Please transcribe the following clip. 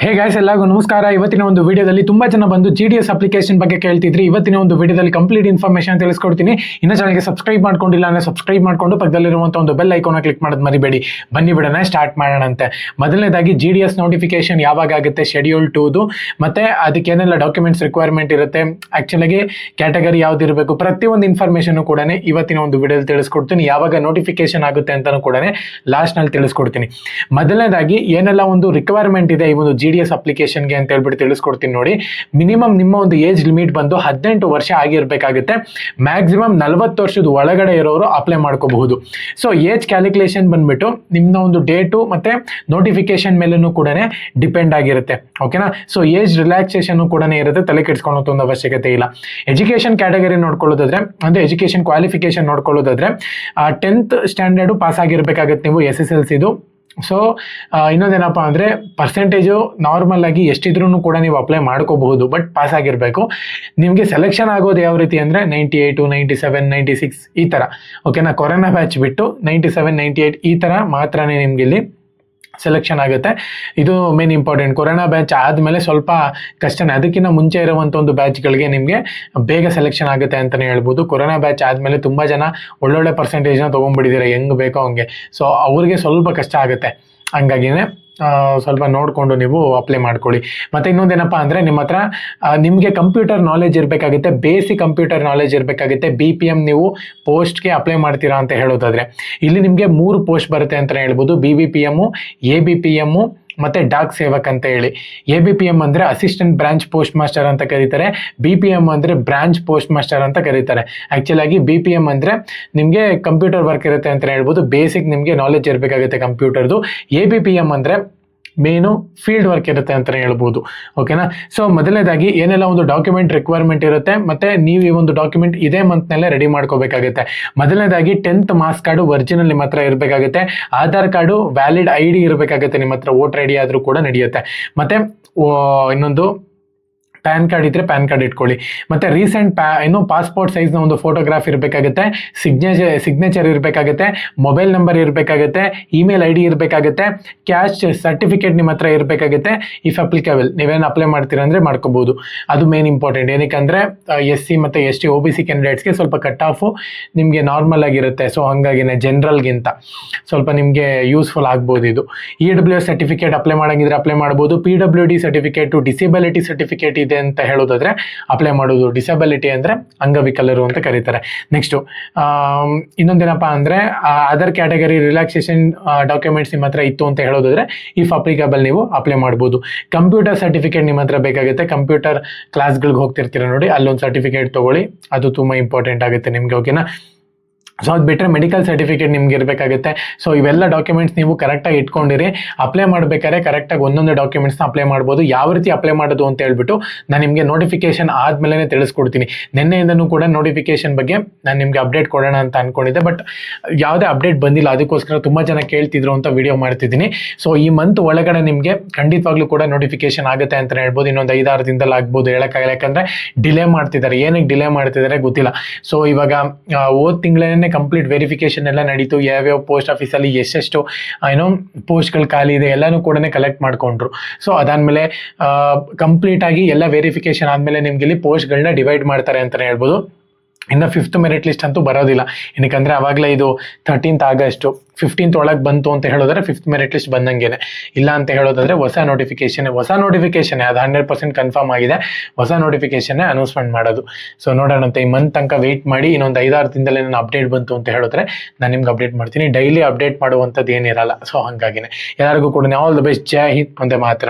Hey guys, ಎಲ್ಲರಿಗೂ ನಮಸ್ಕಾರ. ಇವತ್ತಿನ ಒಂದು ವಿಡಿಯೋದಲ್ಲಿ ತುಂಬಾ ಜನ ಬಂದು GDS ಅಪ್ಲಿಕೇಶನ್ ಬಗ್ಗೆ ಕೇಳ್ತಿದ್ರಿ. ಇವತ್ತಿನ ಒಂದು ವಿಡಿಯೋದಲ್ಲಿ ಕಂಪ್ಲೀಟ್ ಇನ್ಫಾರ್ಮೇಶನ್ ತಿಳಿಸ್ಕೊಡ್ತೀನಿ. ಇನ್ನು ಚಾನಲ್ಗೆ ಸಬ್ಸ್ಕ್ರೈಬ್ ಮಾಡ್ಕೊಂಡಿಲ್ಲ ಅಂದ್ರೆ ಸಬ್ಸ್ಕ್ರೈಬ್ ಮಾಡ್ಕೊಂಡು ಪಕ್ಕದಲ್ಲಿರುವಂತಹ ಒಂದು ಬೆಲ್ ಐಕಾನ್ ಕ್ಲಿಕ್ ಮಾಡೋದು ಮರಿಬೇಡಿ. ಬನ್ನಿ ಬಿಡೋಣ, ಸ್ಟಾರ್ಟ್ ಮಾಡೋಣಂತೆ. ಮೊದಲನೇದಾಗಿ GDS ನೋಟಿಫಿಕೇಶನ್ ಯಾವಾಗ ಆಗುತ್ತೆ, ಶೆಡ್ಯೂಲ್ 2ದು, ಮತ್ತೆ ಅದಕ್ಕೆ ಏನೆಲ್ಲ ಡಾಕ್ಯುಮೆಂಟ್ಸ್ ರಿಕ್ವೈರ್ಮೆಂಟ್ ಇರುತ್ತೆ, ಆಕ್ಚುಲಾಗಿ ಕ್ಯಾಟಗರಿ ಯಾವ್ದು ಇರಬೇಕು, ಪ್ರತಿಯೊಂದು ಇನ್ಫಾರ್ಮೇಶನ್ ಕೂಡ ಇವತ್ತಿನ ಒಂದು ವಿಡಿಯೋದಲ್ಲಿ ತಿಳಿಸ್ಕೊಡ್ತೀನಿ. ಯಾವಾಗ ನೋಟಿಫಿಕೇಶನ್ ಆಗುತ್ತೆ ಅಂತಾನು ಕೂಡ ಲಾಸ್ಟ್ ನಲ್ಲಿ ತಿಳಿಸ್ಕೊಡ್ತೀನಿ. ಮೊದಲನೇದಾಗಿ ಏನೆಲ್ಲ ಒಂದು ರಿಕ್ವೈರ್ಮೆಂಟ್ ಇದೆ ಈ ಒಂದು GDS ಅಪ್ಲಿಕೇಶನ್ಗೆ ಅಂತ ಹೇಳ್ಬಿಟ್ಟು ತಿಳಿಸ್ಕೊಡ್ತೀನಿ ನೋಡಿ. ಮಿನಿಮಮ್ ನಿಮ್ಮ ಒಂದು ಏಜ್ ಲಿಮಿಟ್ ಬಂದು 18 ವರ್ಷ ಆಗಿರ್ಬೇಕಾಗುತ್ತೆ. ಮ್ಯಾಕ್ಸಿಮಮ್ 40 ವರ್ಷದ ಒಳಗಡೆ ಇರೋರು ಅಪ್ಲೈ ಮಾಡ್ಕೋಬಹುದು. ಸೊ ಏಜ್ ಕ್ಯಾಲ್ಕುಲೇಷನ್ ಬಂದ್ಬಿಟ್ಟು ನಿಮ್ಮ ಒಂದು ಡೇಟು ಮತ್ತೆ ನೋಟಿಫಿಕೇಶನ್ ಮೇಲೂ ಕೂಡ ಡಿಪೆಂಡ್ ಆಗಿರುತ್ತೆ. ಓಕೆನಾ. ಸೊ ಏಜ್ ರಿಲ್ಯಾಕ್ಸೇಷನ್ ಕೂಡ ಇರುತ್ತೆ, ತಲೆ ಕೆಡಿಸ್ಕೊಳ್ಳೋ ಒಂದು ಅವಶ್ಯಕತೆ ಇಲ್ಲ. ಎಜುಕೇಶನ್ ಕ್ಯಾಟಗರಿ ನೋಡ್ಕೊಳ್ಳೋದಾದ್ರೆ ಅಂದ್ರೆ ಎಜುಕೇಶನ್ ಕ್ವಾಲಿಫಿಕೇಶನ್ ನೋಡ್ಕೊಳ್ಳೋದಾದ್ರೆ 10th ಸ್ಟ್ಯಾಂಡರ್ಡ್ ಪಾಸ್ ಆಗಿರ್ಬೇಕಾಗುತ್ತೆ ನೀವು, SSLCದು. ಸೊ ಇನ್ನೊಂದೇನಪ್ಪ ಅಂದರೆ ಪರ್ಸೆಂಟೇಜು ನಾರ್ಮಲ್ ಆಗಿ ಎಷ್ಟಿದ್ರೂ ಕೂಡ ನೀವು ಅಪ್ಲೈ ಮಾಡ್ಕೋಬಹುದು, ಬಟ್ ಪಾಸ್ ಆಗಿರಬೇಕು. ನಿಮಗೆ ಸೆಲೆಕ್ಷನ್ ಆಗೋದು ಯಾವ ರೀತಿ ಅಂದರೆ 98, 97, 96 ಈ ಥರ. ಓಕೆನಾ. ಕೊರೋನಾ ಬ್ಯಾಚ್ ಬಿಟ್ಟು 97, 98 ಈ ಥರ ಮಾತ್ರನೇ ನಿಮ್ಗೆ ಇಲ್ಲಿ ಸೆಲೆಕ್ಷನ್ ಆಗುತ್ತೆ. ಇದು ಮೇನ್ ಇಂಪಾರ್ಟೆಂಟ್. ಕೊರೋನಾ ಬ್ಯಾಚ್ ಆದಮೇಲೆ ಸ್ವಲ್ಪ ಕಷ್ಟನೇ. ಅದಕ್ಕಿಂತ ಮುಂಚೆ ಇರುವಂಥ ಒಂದು ಬ್ಯಾಚ್ಗಳಿಗೆ ನಿಮಗೆ ಬೇಗ ಸೆಲೆಕ್ಷನ್ ಆಗುತ್ತೆ ಅಂತಲೇ ಹೇಳ್ಬೋದು. ಕೊರೋನಾ ಬ್ಯಾಚ್ ಆದಮೇಲೆ ತುಂಬ ಜನ ಒಳ್ಳೊಳ್ಳೆ ಪರ್ಸೆಂಟೇಜ್ನ ತೊಗೊಂಡ್ಬಿಟ್ಟಿದ್ದಾರೆ, ಹೆಂಗೆ ಬೇಕೋ ಹಂಗೆ. ಸೊ ಅವ್ರಿಗೆ ಸ್ವಲ್ಪ ಕಷ್ಟ ಆಗುತ್ತೆ. ಹಂಗಾಗಿನೇ ಸ್ವಲ್ಪ ನೋಡಿಕೊಂಡು ನೀವು ಅಪ್ಲೈ ಮಾಡ್ಕೊಳ್ಳಿ. ಮತ್ತು ಇನ್ನೊಂದೇನಪ್ಪ ಅಂದರೆ ನಿಮ್ಮ ಹತ್ರ ನಿಮಗೆ ಕಂಪ್ಯೂಟರ್ ನಾಲೆಜ್ ಇರಬೇಕಾಗುತ್ತೆ, ಬೇಸಿಕ್ ಕಂಪ್ಯೂಟರ್ ನಾಲೆಜ್ ಇರಬೇಕಾಗುತ್ತೆ. BPM ನೀವು ಪೋಸ್ಟ್ಗೆ ಅಪ್ಲೈ ಮಾಡ್ತೀರಾ ಅಂತ ಹೇಳೋದಾದರೆ ಇಲ್ಲಿ ನಿಮಗೆ 3 ಪೋಸ್ಟ್ ಬರುತ್ತೆ ಅಂತಲೇ ಹೇಳ್ಬೋದು. BBPM, ABPM ಮತ್ತು ಡಾಕ್ ಸೇವಕ್ ಅಂತ ಹೇಳಿ. ABPM ಅಂದರೆ ಅಸಿಸ್ಟೆಂಟ್ ಬ್ರಾಂಚ್ ಪೋಸ್ಟ್ ಮಾಸ್ಟರ್ ಅಂತ ಕರೀತಾರೆ. BPM ಅಂದರೆ ಬ್ರಾಂಚ್ ಪೋಸ್ಟ್ ಮಾಸ್ಟರ್ ಅಂತ ಕರೀತಾರೆ. ಆ್ಯಕ್ಚುಲಾಗಿ BPM ಅಂದರೆ ನಿಮಗೆ ಕಂಪ್ಯೂಟರ್ ವರ್ಕ್ ಇರುತ್ತೆ ಅಂತ ಹೇಳ್ಬೋದು, ಬೇಸಿಕ್ ನಿಮಗೆ ನಾಲೆಜ್ ಇರಬೇಕಾಗುತ್ತೆ ಕಂಪ್ಯೂಟರ್ದು. ABPM ಅಂದರೆ ಮೇನು ಫೀಲ್ಡ್ ವರ್ಕ್ ಇರುತ್ತೆ ಅಂತಲೇ ಹೇಳ್ಬೋದು. ಓಕೆನಾ. ಸೊ ಮೊದಲನೇದಾಗಿ ಏನೆಲ್ಲ ಒಂದು ಡಾಕ್ಯುಮೆಂಟ್ ರಿಕ್ವೈರ್ಮೆಂಟ್ ಇರುತ್ತೆ, ಮತ್ತು ನೀವು ಈ ಒಂದು ಡಾಕ್ಯುಮೆಂಟ್ ಇದೇ ಮಂತ್ನಲ್ಲೇ ರೆಡಿ ಮಾಡ್ಕೋಬೇಕಾಗುತ್ತೆ. ಮೊದಲನೇದಾಗಿ 10th ಮಾರ್ಕ್ಸ್ ಕಾರ್ಡು ಒರಿಜಿನಲ್ ನಿಮ್ಮ ಹತ್ರ ಇರಬೇಕಾಗುತ್ತೆ. ಆಧಾರ್ ಕಾರ್ಡು ವ್ಯಾಲಿಡ್ ID ಇರಬೇಕಾಗುತ್ತೆ ನಿಮ್ಮ ಹತ್ರ. ವೋಟರ್ ID ಆದರೂ ಕೂಡ ನಡೆಯುತ್ತೆ. ಮತ್ತು ಇನ್ನೊಂದು ಪ್ಯಾನ್ ಕಾರ್ಡ್ ಇದ್ರೆ ಪ್ಯಾನ್ ಕಾರ್ಡ್ ಇಟ್ಕೊಳ್ಳಿ. ಮತ್ತು ರೀಸೆಂಟ್ ಪಾಸ್ಪೋರ್ಟ್ ಸೈಜ್ನ ಒಂದು ಫೋಟೋಗ್ರಾಫ್ ಇರಬೇಕಾಗುತ್ತೆ. ಸಿಗ್ನೇಚರ್ ಇರಬೇಕಾಗುತ್ತೆ. ಮೊಬೈಲ್ ನಂಬರ್ ಇರಬೇಕಾಗುತ್ತೆ. ಇಮೇಲ್ ID ಇರಬೇಕಾಗುತ್ತೆ. ಕ್ಯಾಸ್ಟ್ ಸರ್ಟಿಫಿಕೇಟ್ ನಿಮ್ಮ ಹತ್ರ ಇರಬೇಕಾಗುತ್ತೆ. ಇಫ್ ಅಪ್ಲಿಕೇಬಲ್ ನೀವೇನು ಅಪ್ಲೈ ಮಾಡ್ತೀರಾ ಅಂದರೆ ಮಾಡ್ಕೋಬೋದು. ಅದು ಮೇನ್ ಇಂಪಾರ್ಟೆಂಟ್. ಏನಕ್ಕೆ SC ಮತ್ತು ST OBC ಕ್ಯಾಂಡಿಡೇಟ್ಸ್ಗೆ ಸ್ವಲ್ಪ ಕಟ್ ಆಫು ನಿಮಗೆ ನಾರ್ಮಲ್ ಆಗಿರುತ್ತೆ. ಸೊ ಹಾಗಾಗಿನೇ ಜನರಲ್ಗಿಂತ ಸ್ವಲ್ಪ ನಿಮಗೆ ಯೂಸ್ಫುಲ್ ಆಗ್ಬೋದು ಇದು. EWS ಸರ್ಟಿಫಿಕೇಟ್ ಅಪ್ಲೈ ಮಾಡೋಂಗಿದ್ರೆ ಅಪ್ಲೈ ಮಾಡ್ಬೋದು. PWD ಸರ್ಟಿಫಿಕೇಟು, ಡಿಸೇಬಿಲಿಟಿ ಸರ್ಟಿಫಿಕೇಟ್ ಇದೆ ಅಂತ ಹೇಳೋದಾದ್ರೆ ಅಪ್ಲೈ ಮಾಡೋದು. ಡಿಸಬಿಲಿಟಿ ಅಂದ್ರೆ ಅಂಗವಿಕಲರು ಅಂತ ಕರೀತಾರೆ. ನೆಕ್ಸ್ಟ್ ಇನ್ನೊಂದೇನಪ್ಪ ಅಂದ್ರೆ ಅದರ್ ಕ್ಯಾಟಗರಿ ರಿಲ್ಯಾಕ್ಸೇಷನ್ ಡಾಕ್ಯುಮೆಂಟ್ಸ್ ನಿಮ್ಮ ಹತ್ರ ಇತ್ತು ಅಂತ ಹೇಳೋದಾದ್ರೆ ಇಫ್ ಅಪ್ಲಿಕೇಬಲ್ ನೀವು ಅಪ್ಲೈ ಮಾಡ್ಬೋದು. ಕಂಪ್ಯೂಟರ್ ಸರ್ಟಿಫಿಕೇಟ್ ನಿಮ್ಮ ಹತ್ರ ಬೇಕಾಗುತ್ತೆ. ಕಂಪ್ಯೂಟರ್ ಕ್ಲಾಸ್ಗಳಿಗೆ ಹೋಗ್ತಿರ್ತೀರ ನೋಡಿ, ಅಲ್ಲೊಂದು ಸರ್ಟಿಫಿಕೇಟ್ ತಗೊಳ್ಳಿ, ಅದು ತುಂಬಾ ಇಂಪಾರ್ಟೆಂಟ್ ಆಗುತ್ತೆ ನಿಮ್ಗೆ. ಓಕೆನಾ. ಸೊ ಅದು ಬಿಟ್ಟರೆ ಮೆಡಿಕಲ್ ಸರ್ಟಿಫಿಕೇಟ್ ನಿಮ್ಗೆ ಇರಬೇಕಾಗುತ್ತೆ. ಸೊ ಇವೆಲ್ಲ ಡಾಕ್ಯುಮೆಂಟ್ಸ್ ನೀವು ಕರೆಕ್ಟಾಗಿ ಇಟ್ಕೊಂಡಿರಿ. ಅಪ್ಲೈ ಮಾಡಬೇಕಾದ್ರೆ ಕರೆಕ್ಟಾಗಿ ಒಂದೊಂದು ಡಾಕ್ಯುಮೆಂಟ್ಸ್ನ ಅಪ್ಲೈ ಮಾಡ್ಬೋದು. ಯಾವ ರೀತಿ ಅಪ್ಲೈ ಮಾಡೋದು ಅಂತ ಹೇಳ್ಬಿಟ್ಟು ನಾನು ನಿಮಗೆ ನೋಟಿಫಿಕೇಶನ್ ಆದಮೇಲೆ ತಿಳಿಸ್ಕೊಡ್ತೀನಿ. ನಿನ್ನೆಯಿಂದನೂ ಕೂಡ ನೋಟಿಫಿಕೇಶನ್ ಬಗ್ಗೆ ನಾನು ನಿಮಗೆ ಅಪ್ಡೇಟ್ ಕೊಡೋಣ ಅಂತ ಅಂದ್ಕೊಂಡಿದ್ದೆ, ಬಟ್ ಯಾವುದೇ ಅಪ್ಡೇಟ್ ಬಂದಿಲ್ಲ. ಅದಕ್ಕೋಸ್ಕರ ತುಂಬ ಜನ ಕೇಳ್ತಿದ್ರು ಅಂತ ವಿಡಿಯೋ ಮಾಡ್ತಿದ್ದೀನಿ. ಸೊ ಈ ಮಂತ್ ಒಳಗಡೆ ನಿಮಗೆ ಖಂಡಿತವಾಗ್ಲೂ ಕೂಡ ನೋಟಿಫಿಕೇಶನ್ ಆಗುತ್ತೆ ಅಂತ ಹೇಳ್ಬೋದು. ಇನ್ನೊಂದು 5-6 ದಿನದಲ್ಲಿ ಆಗ್ಬೋದು, ಹೇಳೋಕ್ಕಾಗಲ್ಲ. ಯಾಕಂದರೆ ಡಿಲೇ ಮಾಡ್ತಿದ್ದಾರೆ. ಏನಕ್ಕೆ ಡಿಲೇ ಮಾಡ್ತಿದ್ದಾರೆ ಗೊತ್ತಿಲ್ಲ. ಸೊ ಇವಾಗ ಹೋದ ತಿಂಗಳೇ ಕಂಪ್ಲೀಟ್ ವೆರಿಫಿಕೇಶನ್ ಎಲ್ಲ ನಡೀತು. ಯಾವ್ಯಾವ ಪೋಸ್ಟ್ ಆಫೀಸಲ್ಲಿ ಎಷ್ಟೆಷ್ಟು ಪೋಸ್ಟ್ಗಳು ಖಾಲಿ ಇದೆ ಎಲ್ಲನೂ ಕೂಡ ಕಲೆಕ್ಟ್ ಮಾಡ್ಕೊಂಡ್ರು. ಸೊ ಅದಾದಮೇಲೆ ಕಂಪ್ಲೀಟ್ ಆಗಿ ಎಲ್ಲ ವೆರಿಫಿಕೇಶನ್ ಆದಮೇಲೆ ನಿಮ್ಗೆ ಇಲ್ಲಿ ಪೋಸ್ಟ್ಗಳನ್ನ ಡಿವೈಡ್ ಮಾಡ್ತಾರೆ ಅಂತಲೇ ಹೇಳ್ಬೋದು. ಇನ್ನು 5th ಮೆರಿಟ್ ಲಿಸ್ಟ್ ಅಂತೂ ಬರೋದಿಲ್ಲ. ಏನಕ್ಕಂದರೆ ಆವಾಗಲೇ ಇದು 13th ಆಗಸ್ಟು 15th ಒಳಗೆ ಬಂತು ಅಂತ ಹೇಳೋದಾದ್ರೆ 5th ಮೆರಿಟ್ ಲಿಸ್ಟ್ ಬಂದಂಗೆನೆ. ಇಲ್ಲ ಅಂತ ಹೇಳೋದಾದ್ರೆ ಹೊಸ ನೋಟಿಫಿಕೇಶನ್ ಅದು 100% ಕನ್ಫರ್ಮ್ ಆಗಿದೆ. ಹೊಸ ನೋಟಿಫಿಕೇಶನ್ ಅನೌನ್ಸ್ಮೆಂಟ್ ಮಾಡೋದು. ಸೊ ನೋಡೋಣಂತೆ. ಈ ಮಂತ್ ತನಕ ವೆಯ್ಟ್ ಮಾಡಿ. ಇನ್ನೊಂದು 5-6 ದಿನದಲ್ಲೇ ನಾನು ಅಪ್ಡೇಟ್ ಬಂತು ಅಂತ ಹೇಳಿದ್ರೆ ನಾನು ನಿಮ್ಗೆ ಅಪ್ಡೇಟ್ ಮಾಡ್ತೀನಿ. ಡೈಲಿ ಅಪ್ಡೇಟ್ ಮಾಡುವಂಥದ್ದು ಏನಿರಲ್ಲ. ಸೊ ಹಾಗಾಗಿನೇ ಎಲ್ಲರಿಗೂ ಕೂಡ ಆಲ್ ದ ಬೆಸ್ಟ್. ಜೈ ಹಿಂದ್. ಒಂದೇ ಮಾತ್ರ.